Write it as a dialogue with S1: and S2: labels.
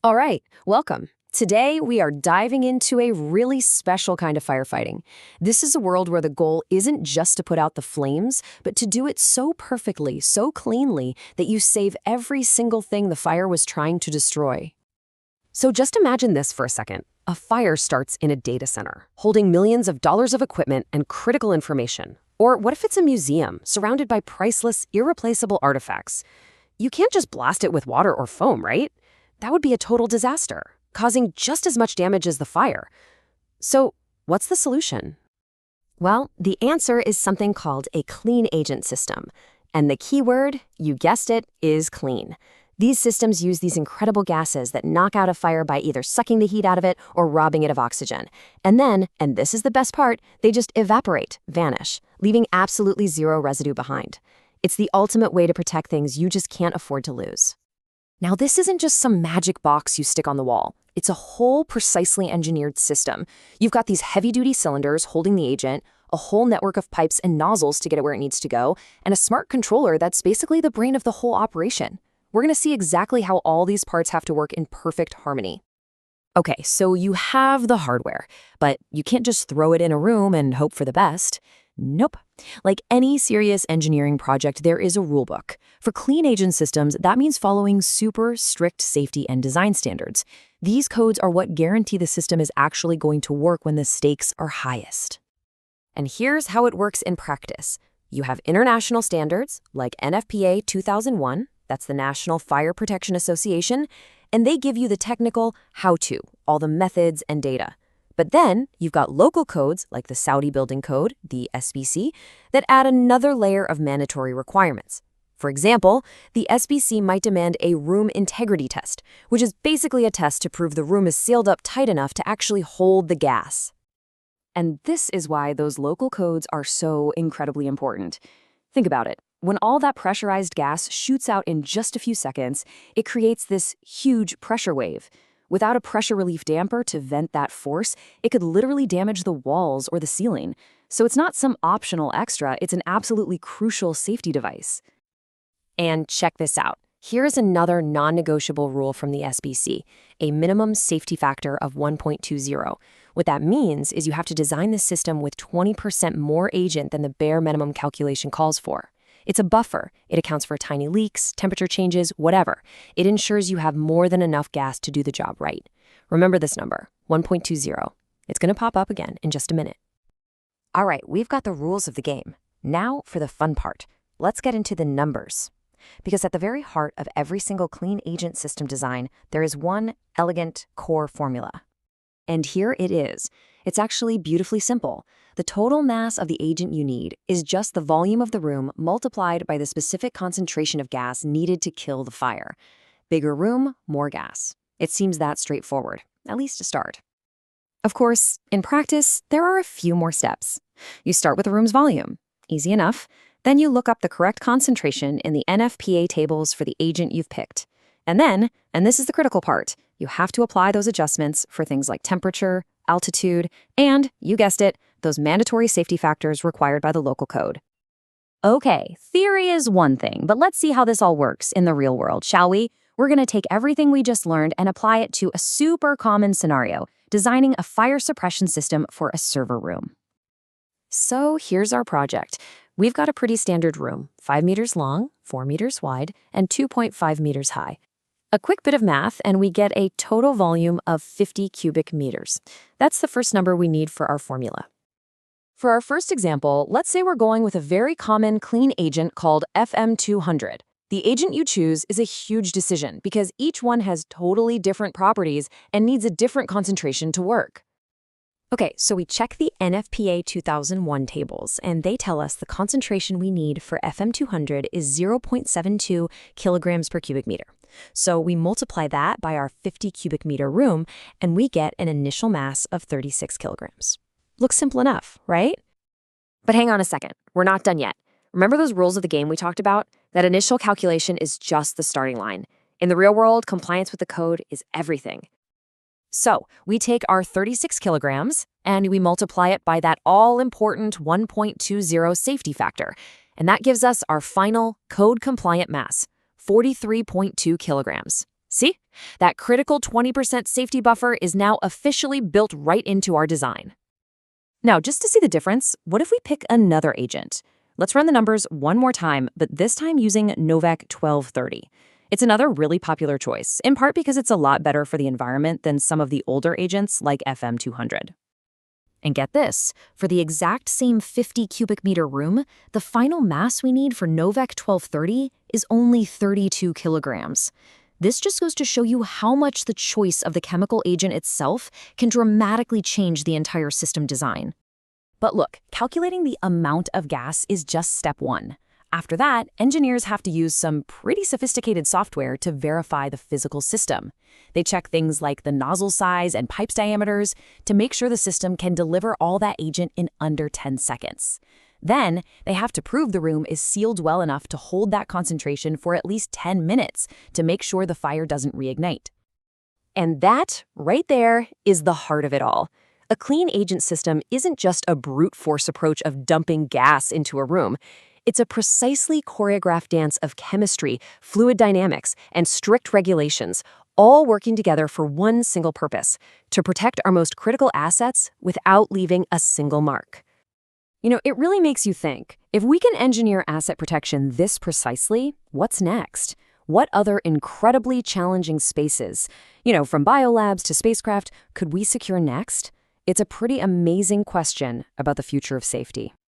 S1: All right, welcome. Today, we are diving into a really special kind of firefighting. This is a world where the goal isn't just to put out the flames, but to do it so perfectly, so cleanly, that you save every single thing the fire was trying to destroy. So just imagine this for a second. A fire starts in a data center, holding millions of dollars of equipment and critical information. Or what if it's a museum, surrounded by priceless, irreplaceable artifacts? You can't just blast it with water or foam, right? That would be a total disaster, causing just as much damage as the fire. So, what's the solution? Well, the answer is something called a clean agent system. And the key word, you guessed it, is clean. These systems use these incredible gases that knock out a fire by either sucking the heat out of it or robbing it of oxygen. And then, and this is the best part, they just evaporate, vanish, leaving absolutely zero residue behind. It's the ultimate way to protect things you just can't afford to lose. Now, this isn't just some magic box you stick on the wall. It's a whole precisely engineered system. You've got these heavy-duty cylinders holding the agent, a whole network of pipes and nozzles to get it where it needs to go, and a smart controller that's basically the brain of the whole operation. We're going to see exactly how all these parts have to work in perfect harmony. Okay, so you have the hardware, but you can't just throw it in a room and hope for the best. Nope. Like any serious engineering project, there is a rulebook. For clean agent systems, that means following super strict safety and design standards. These codes are what guarantee the system is actually going to work when the stakes are highest. And here's how it works in practice. You have international standards like NFPA 2001, that's the National Fire Protection Association, and they give you the technical how-to, all the methods and data. But then you've got local codes like the Saudi Building Code, the SBC, that add another layer of mandatory requirements. For example, the SBC might demand a room integrity test, which is basically a test to prove the room is sealed up tight enough to actually hold the gas. And this is why those local codes are so incredibly important. Think about it. When all that pressurized gas shoots out in just a few seconds, it creates this huge pressure wave. Without a pressure relief damper to vent that force, it could literally damage the walls or the ceiling. So it's not some optional extra, it's an absolutely crucial safety device. And check this out. Here's another non-negotiable rule from the SBC, a minimum safety factor of 1.20. What that means is you have to design the system with 20% more agent than the bare minimum calculation calls for. It's a buffer. It accounts for tiny leaks, temperature changes, whatever. It ensures you have more than enough gas to do the job right. Remember this number, 1.20. It's going to pop up again in just a minute. All right, we've got the rules of the game. Now for the fun part. Let's get into the numbers. Because at the very heart of every single clean agent system design, there is one elegant core formula. And here it is. It's actually beautifully simple. The total mass of the agent you need is just the volume of the room multiplied by the specific concentration of gas needed to kill the fire. Bigger room, more gas. It seems that straightforward, at least to start. Of course, in practice, there are a few more steps. You start with the room's volume. Easy enough. Then you look up the correct concentration in the NFPA tables for the agent you've picked. And then, and this is the critical part, you have to apply those adjustments for things like temperature, altitude, and, you guessed it, those mandatory safety factors required by the local code. Okay, theory is one thing, but let's see how this all works in the real world, shall we? We're going to take everything we just learned and apply it to a super common scenario, designing a fire suppression system for a server room. So here's our project. We've got a pretty standard room, 5 meters long, 4 meters wide, and 2.5 meters high. A quick bit of math, and we get a total volume of 50 cubic meters. That's the first number we need for our formula. For our first example, let's say we're going with a very common clean agent called FM-200. The agent you choose is a huge decision because each one has totally different properties and needs a different concentration to work. Okay, so we check the NFPA 2001 tables, and they tell us the concentration we need for FM-200 is 0.72 kilograms per cubic meter. So we multiply that by our 50 cubic meter room, and we get an initial mass of 36 kilograms. Looks simple enough, right? But hang on a second, we're not done yet. Remember those rules of the game we talked about? That initial calculation is just the starting line. In the real world, compliance with the code is everything. So we take our 36 kilograms and we multiply it by that all-important 1.20 safety factor. And that gives us our final code-compliant mass, 43.2 kilograms. See? That critical 20% safety buffer is now officially built right into our design. Now, just to see the difference, what if we pick another agent? Let's run the numbers one more time, but this time using NOVEC 1230. It's another really popular choice, in part because it's a lot better for the environment than some of the older agents like FM-200. And get this, for the exact same 50 cubic meter room, the final mass we need for NOVEC 1230 is only 32 kilograms. This just goes to show you how much the choice of the chemical agent itself can dramatically change the entire system design. But look, calculating the amount of gas is just step one. After that, engineers have to use some pretty sophisticated software to verify the physical system. They check things like the nozzle size and pipes diameters to make sure the system can deliver all that agent in under 10 seconds. Then, they have to prove the room is sealed well enough to hold that concentration for at least 10 minutes to make sure the fire doesn't reignite. And that, right there, is the heart of it all. A clean agent system isn't just a brute force approach of dumping gas into a room. It's a precisely choreographed dance of chemistry, fluid dynamics, and strict regulations, all working together for one single purpose: to protect our most critical assets without leaving a single mark. You know, it really makes you think, if we can engineer asset protection this precisely, what's next? What other incredibly challenging spaces, from biolabs to spacecraft, could we secure next? It's a pretty amazing question about the future of safety.